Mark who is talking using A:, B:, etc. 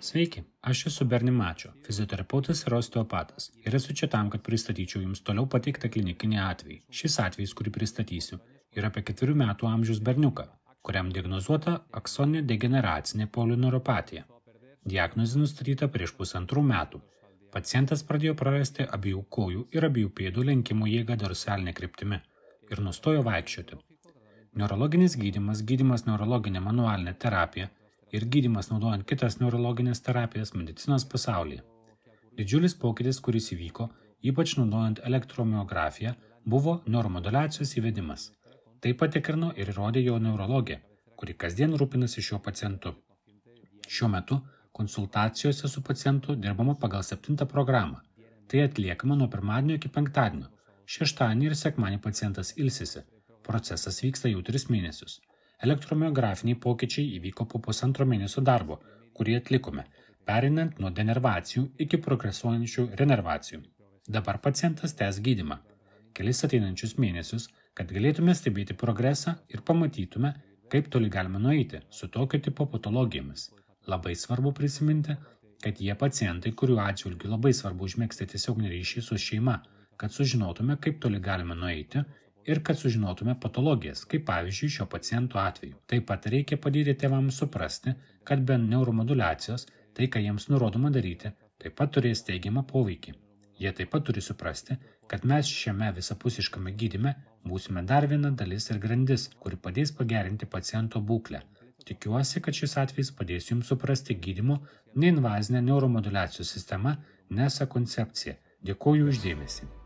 A: Sveiki, aš esu Berni Mačio, fizioterapeutas ir osteopatas ir esu čia tam, kad pristatyčiau jums toliau pateiktą klinikinį atvejį. Šis atvejis, kurį pristatysiu, yra apie 4 metų amžiaus berniuką, kuriam diagnozuota aksoninė degeneracinė polineuropatija. Diagnozė nustatyta prieš 1,5 metų. Pacientas pradėjo prarasti abiejų kojų ir abiejų pėdų lenkimo jėgą dorsalinė kryptimi ir nustojo vaikščioti. Neurologinis gydymas neurologinė manualinė terapija ir gydymas naudojant kitas neurologinės terapijas medicinos pasaulyje. Didžiulis pokytis, kuris įvyko, ypač naudojant elektromiografiją, buvo neuromoduliacijos įvedimas. Tai patikrino ir įrodė jo neurologė, kuri kasdien rūpinasi šiuo pacientu. Šiuo metu konsultacijose su pacientu dirbama pagal 7 programą. Tai atliekama nuo pirmadienio iki penktadienio. Šeštadienį ir sekmadienį pacientas ilsisi. Procesas vyksta jau 3 mėnesius. Elektromiografiniai pokyčiai įvyko po 1,5 mėnesio darbo, kurį atlikome, pereinant nuo denervacijų iki progresuojančių renervacijų. Dabar pacientas tęs gydymą. Kelis ateinančius mėnesius, kad galėtume stebėti progresą ir pamatytume, kaip toli galime nueiti su tokio tipo patologijomis. Labai svarbu prisiminti, kad jie pacientai, kurių atžvilgiu labai svarbu užmegzti tiesioginį ryšį su šeima, kad sužinotume, kaip toli galime nueiti ir kad sužinotume patologijas, kaip pavyzdžiui šio paciento atveju. Taip pat reikia padėti tėvams suprasti, kad be neuromoduliacijos tai, ką jiems nurodoma daryti, taip pat turės teigiamą poveikį. Jie taip pat turi suprasti, kad mes šiame visapusiškame gydyme būsime dar viena dalis ir grandis, kuri padės pagerinti paciento būklę. Tikiuosi, kad šis atvejis padės jums suprasti gydymo neinvazinę neuromoduliacijos sistemą NESA koncepciją. Dėkoju už dėmesį.